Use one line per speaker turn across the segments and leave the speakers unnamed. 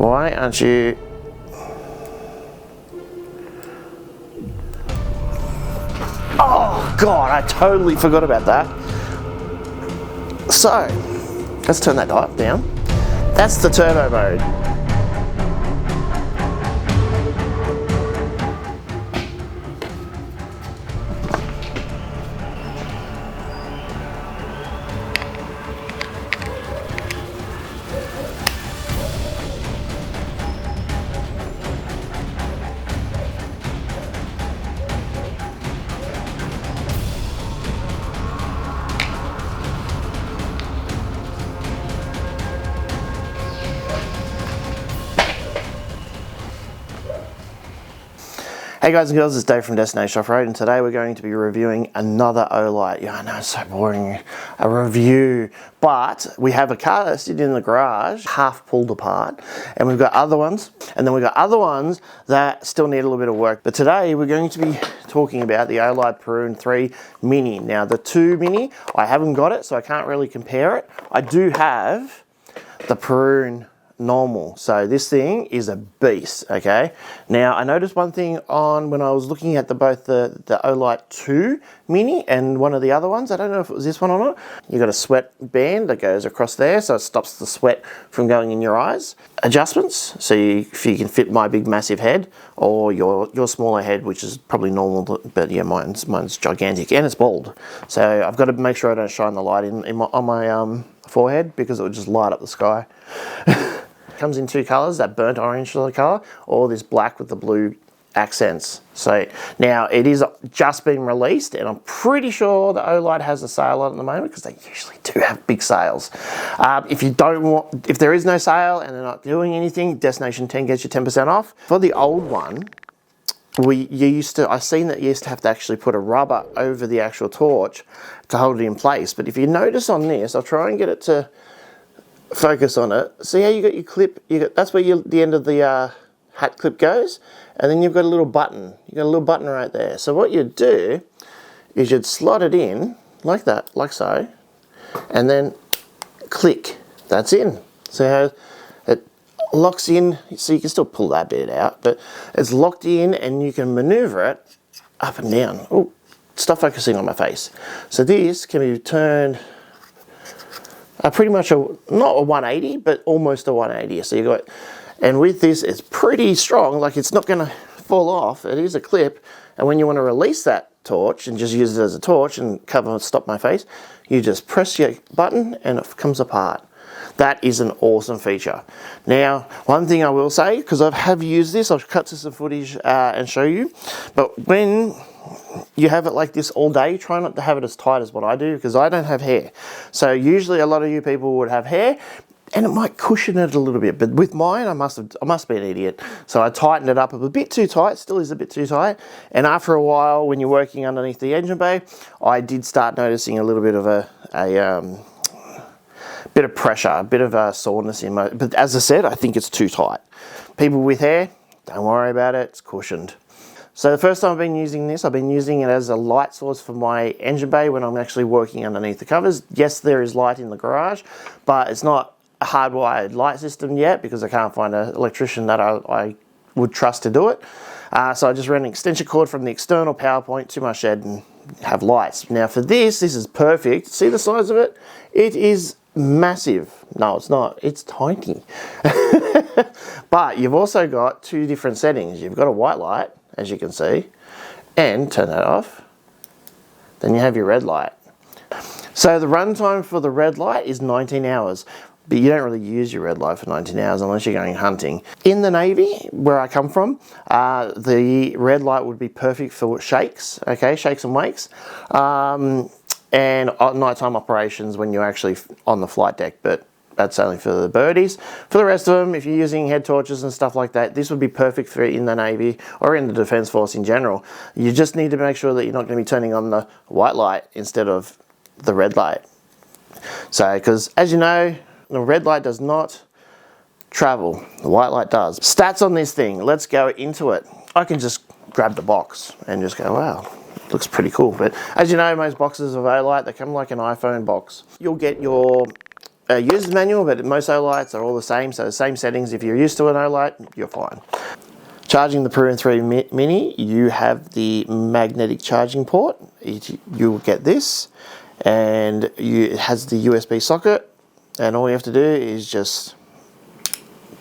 Why aren't you... Oh God, I totally forgot about that. So, let's turn that light down. That's the turbo mode. Hey guys and girls, it's Dave from Destination Off-Road, and today we're going to be reviewing another Olight. Yeah, I know, it's so boring, a review. But we have a car that's sitting in the garage, half pulled apart, and we've got other ones, and then we've got other ones that still need a little bit of work. But today we're going to be talking about the Olight Perun 3 Mini. Now the 2 Mini, I haven't got it, so I can't really compare it. I do have the Perun normal, so this thing is a beast. Okay, now I noticed one thing on when I was looking at both the Olight 2 Mini and one of the other ones. I don't know if it was this one or not. You got a sweat band that goes across there, so it stops the sweat from going in your eyes. Adjustments, so if you can fit my big massive head or your smaller head, which is probably normal, but yeah, mine's gigantic and it's bald, so I've got to make sure I don't shine the light on my forehead, because it would just light up the sky. Comes in 2 colors, that burnt orange color or this black with the blue accents. So now it is just been released, and I'm pretty sure the Olight has a sale on at the moment, because they usually do have big sales. If there is no sale and they're not doing anything, Destination 10 gets you 10% off. For the old one, I've seen that you used to have to actually put a rubber over the actual torch to hold it in place. But if you notice on this, I'll try and get it to focus on it. See how you got your clip? That's where the end of the hat clip goes, and then you've got a little button. You got a little button right there. So what you'd do is you'd slot it in like that, like so, and then click. That's in. So how it locks in. So you can still pull that bit out, but it's locked in, and you can maneuver it up and down. Oh, stop focusing on my face. So this can be turned pretty much not a 180, but almost a 180. So you got, and with this, it's pretty strong. Like, it's not going to fall off. It is a clip, and when you want to release that torch and just use it as a torch and stop my face, you just press your button and it comes apart. That is an awesome feature. Now, one thing I will say, because I have used this, I'll cut to some footage and show you, but when you have it like this all day, try not to have it as tight as what I do, because I don't have hair. So usually a lot of you people would have hair, and it might cushion it a little bit, but with mine, I must be an idiot. So I tightened it up a bit too tight, still is a bit too tight. And after a while, when you're working underneath the engine bay, I did start noticing a little bit of a bit of pressure, a bit of a soreness in my, but as I said, I think it's too tight. People with hair, don't worry about it, it's cushioned. So the first time I've been using this, I've been using it as a light source for my engine bay when I'm actually working underneath the covers. Yes, there is light in the garage, but it's not a hardwired light system yet, because I can't find an electrician that I would trust to do it. So I just ran an extension cord from the external power point to my shed and have lights. Now for this is perfect. See the size of it? It is massive. No, it's not. It's tiny. But you've also got 2 different settings. You've got a white light, as you can see, and turn that off. Then you have your red light. So the runtime for the red light is 19 hours. But you don't really use your red light for 19 hours unless you're going hunting. In the Navy, where I come from, the red light would be perfect for shakes, okay, shakes and wakes, and nighttime operations when you're actually on the flight deck, but that's only for the birdies. For the rest of them, if you're using head torches and stuff like that, this would be perfect for in the Navy or in the Defence Force in general. You just need to make sure that you're not going to be turning on the white light instead of the red light. So, because as you know, the red light does not travel, the white light does. Stats on this thing, let's go into it. I can just grab the box and just go, wow, looks pretty cool. But as you know, most boxes of Olight, they come like an iPhone box. You'll get your a user's manual, but most Olights are all the same, so the same settings. If you're used to an Olight, you're fine. Charging the Perun 3 Mini, you have the magnetic charging port. You'll get this, and it has the USB socket, and all you have to do is just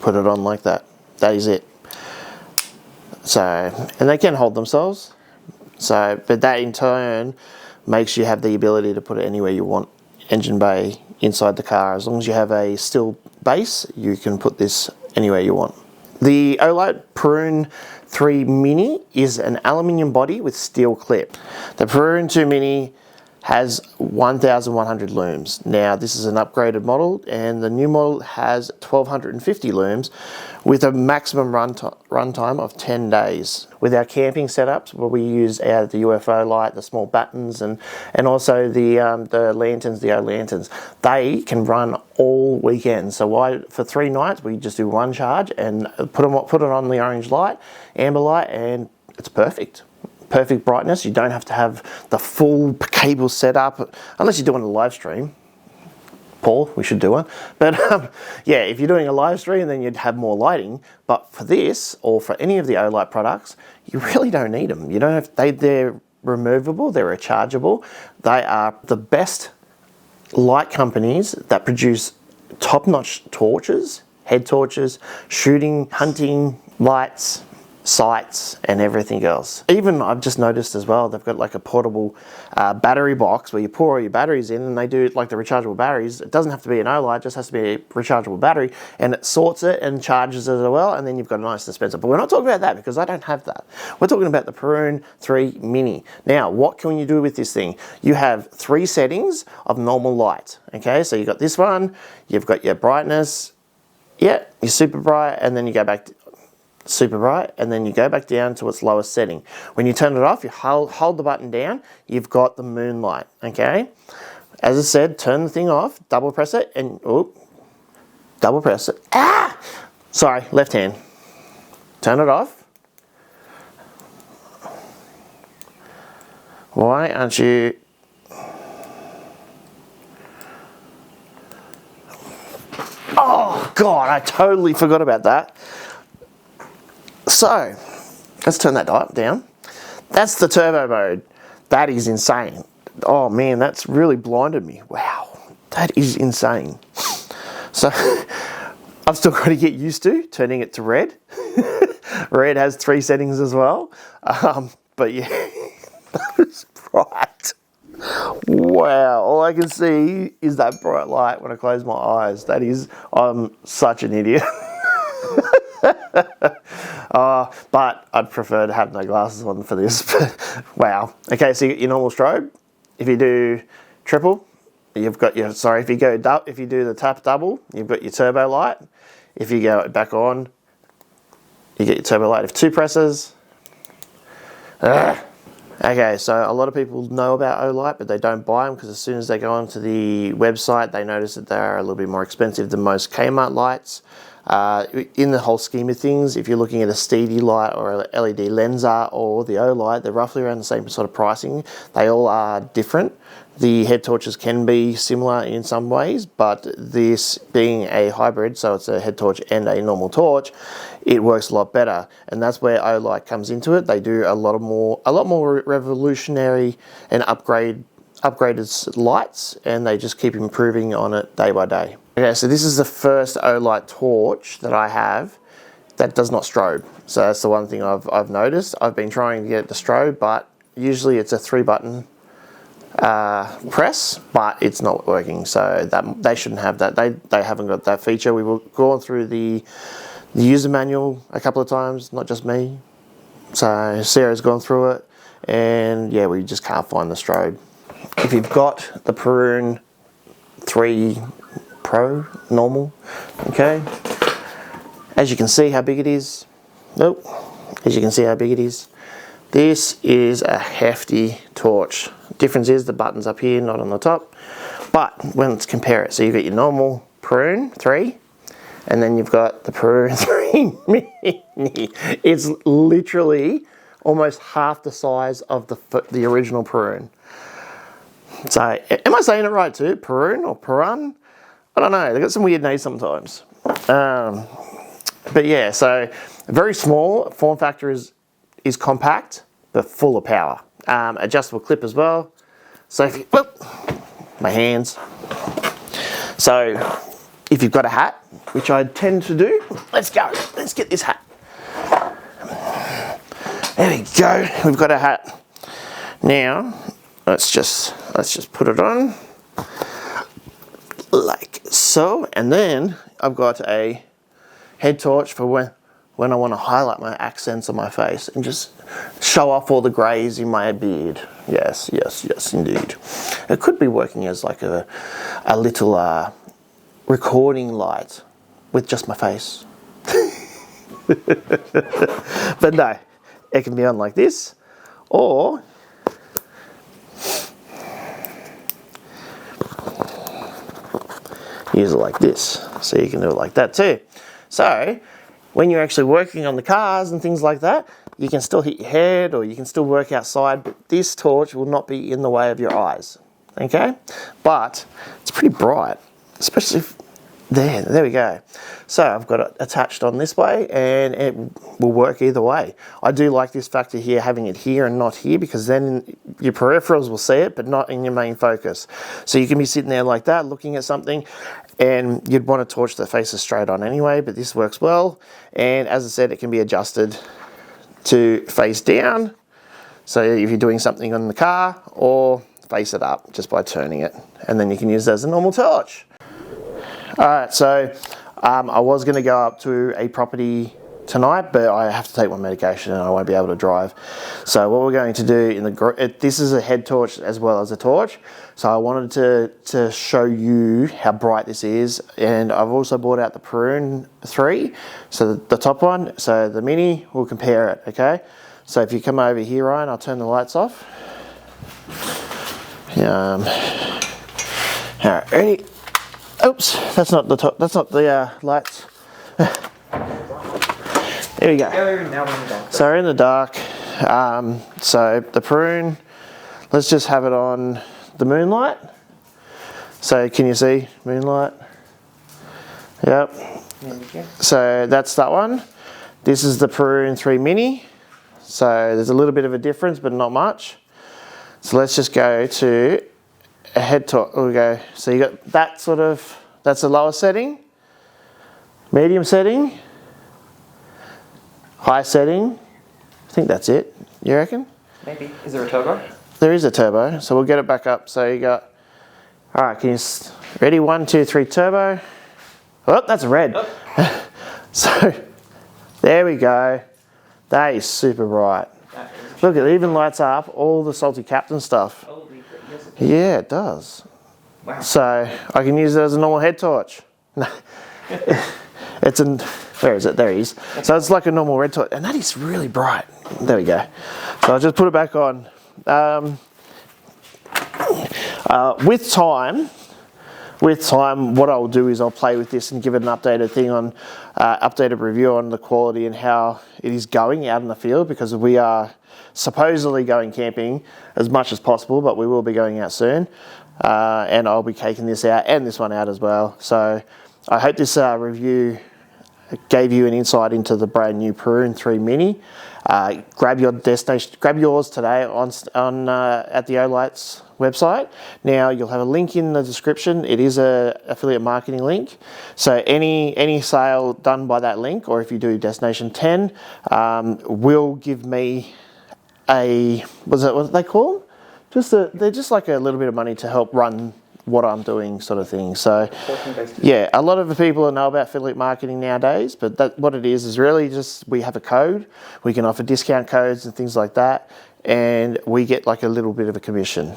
put it on like that. That is it. So, and they can hold themselves. So, but that in turn makes you have the ability to put it anywhere you want. Engine bay, inside the car. As long as you have a steel base, you can put this anywhere you want. The Olight Perun 3 Mini is an aluminium body with steel clip. The Perun 2 Mini has 1,100 looms. Now this is an upgraded model, and the new model has 1,250 looms with a maximum runtime of 10 days. With our camping setups, where we use the UFO light, the small buttons, and also the lanterns, the lanterns, they can run all weekend. So for 3 nights we just do one charge and put it on the orange light, amber light, and it's perfect. Perfect brightness. You don't have to have the full cable set up unless you're doing a live stream. Paul, we should do one. But yeah, if you're doing a live stream, then you'd have more lighting. But for this, or for any of the Olight products, you really don't need them. You don't have. They're removable. They're rechargeable. They are the best light companies that produce top-notch torches, head torches, shooting, hunting lights, sights, and everything else. Even I've just noticed as well, they've got like a portable battery box where you pour all your batteries in, and they do like the rechargeable batteries. It doesn't have to be an Olight, it just has to be a rechargeable battery, and it sorts it and charges it as well, and then you've got a nice dispenser. But we're not talking about that because I don't have that. We're talking about the Perun 3 Mini. Now, what can you do with this thing? You have 3 settings of normal light. Okay, so you've got this one, you've got your brightness, yeah, your super bright, and then you go back to super bright, and then you go back down to its lowest setting. When you turn it off, you hold the button down, you've got the moonlight, okay? As I said, turn the thing off, double press it, and double press it. Ah! Sorry, left hand. Turn it off. Why aren't you... Oh, God, I totally forgot about that. So, let's turn that down. That's the turbo mode. That is insane. Oh man, that's really blinded me. Wow, that is insane. So, I've still got to get used to turning it to red. Red has 3 settings as well. But yeah, that was bright. Wow, all I can see is that bright light when I close my eyes. That is, I'm such an idiot. But I'd prefer to have no glasses on for this. Wow. Okay, so you get your normal strobe. If you do triple, you've got your, if you do the tap double, you've got your turbo light. If you go back on, you get your turbo light of 2 presses. Okay, so a lot of people know about Olight, but they don't buy them because as soon as they go onto the website, they notice that they are a little bit more expensive than most Kmart lights. In the whole scheme of things, if you're looking at a steady light or a LED lenser or the Olight, they're roughly around the same sort of pricing. They all are different. The head torches can be similar in some ways, but this being a hybrid, so it's a head torch and a normal torch, it works a lot better. And that's where Olight comes into it. They do a lot more revolutionary and upgraded lights, and they just keep improving on it day by day. Okay, so this is the first Olight torch that I have that does not strobe. So that's the one thing I've noticed. I've been trying to get it to strobe, but usually it's a 3-button press, but it's not working. So that they shouldn't have that. They haven't got that feature. We've gone through the user manual a couple of times, not just me. So Sarah's gone through it, and yeah, we just can't find the strobe. If you've got the Perun 3 Pro normal, okay, as you can see how big it is. Nope, as you can see how big it is. This is a hefty torch. Difference is the button's up here, not on the top. But let's compare it. So you've got your normal Perun 3, and then you've got the Perun 3 Mini. It's literally almost half the size of the original Perun. So, am I saying it right too? Perun or Perun? I don't know, they've got some weird names sometimes. But yeah, so very small. Form factor is compact, but full of power. Adjustable clip as well. So if you, my hands. So if you've got a hat, which I tend to do, let's go. Let's get this hat. There we go. We've got a hat. Now let's just put it on like so, and then I've got a head torch for when I want to highlight my accents on my face and just show off all the greys in my beard. Yes, yes, yes, indeed. It could be working as like a little recording light with just my face. But no, it can be on like this, or use it like this. So you can do it like that too. So when you're actually working on the cars and things like that, you can still hit your head or you can still work outside, but this torch will not be in the way of your eyes, okay? But it's pretty bright, especially if there we go. So I've got it attached on this way and it will work either way. I do like this factor here, having it here and not here, because then your peripherals will see it, but not in your main focus. So you can be sitting there like that, looking at something, and you'd want a torch that faces straight on anyway, but this works well. And as I said, it can be adjusted to face down. So if you're doing something on the car, or face it up just by turning it. And then you can use it as a normal torch. All right, so I was going to go up to a property tonight, but I have to take my medication and I won't be able to drive. So what we're going to do this is a head torch as well as a torch. So I wanted to show you how bright this is, and I've also brought out the Perun 3, so the top one. So the mini, we'll compare it. Okay. So if you come over here, Ryan, I'll turn the lights off. All right, ready? Oops, that's not the top. That's not the lights. There we go.
Now we're in the dark.
So we're in the dark. So the Perun, let's just have it on the moonlight. So can you see moonlight? Yep. So that's that one. This is the Perun 3 Mini. So there's a little bit of a difference, but not much. So let's just go to a head torch. There we go. So you got that sort of, that's the lower setting, medium setting, high setting. I think that's it. You reckon?
Maybe. Is there a turbo?
There is a turbo, so we'll get it back up. So you got, all right, can you, ready? 1, 2, 3, turbo. Oh, that's red. Oh. So there we go. That is super bright. Look, it even lights up all the Salty Captain stuff.
Holy crap, yes, it does.
Yeah, it does.
Wow.
So I can use it as a normal head torch. It's an, where is it? There it is. So it's like a normal red torch, and that is really bright. There we go. So I'll just put it back on. With time, what I'll do is I'll play with this and give it an updated thing on, updated review on the quality and how it is going out in the field, because we are supposedly going camping as much as possible, but we will be going out soon. And I'll be taking this out and this one out as well. So I hope this review gave you an insight into the brand new Perun 3 Mini. Grab your destination, grab yours today on at the Olight's website. Now you'll have a link in the description. It is a affiliate marketing link. So any sale done by that link, or if you do Destination 10, will give me a, what do they call them? They're just like a little bit of money to help run what I'm doing, sort of thing. So yeah, a lot of the people know about affiliate marketing nowadays, but what it is really just, we have a code, we can offer discount codes and things like that, and we get like a little bit of a commission,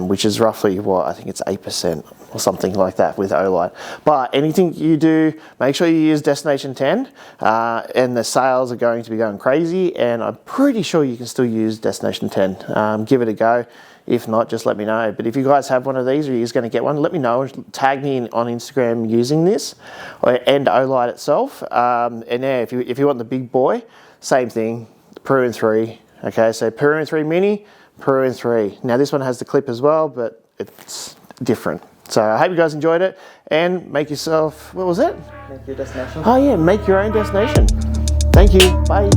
which is roughly what, I think it's 8% or something like that with Olight. But anything you do, make sure you use Destination 10, and the sales are going to be going crazy, and I'm pretty sure you can still use Destination 10. Give it a go. If not, just let me know. But if you guys have one of these, or you're going to get one, let me know. Tag me on Instagram using this, and Olight itself. And yeah, if you want the big boy, same thing, Perun 3. Okay, so Perun 3 Mini, Perun 3. Now this one has the clip as well, but it's different. So I hope you guys enjoyed it, and make yourself, what was it?
Make your destination.
Oh yeah, make your own destination. Thank you, bye.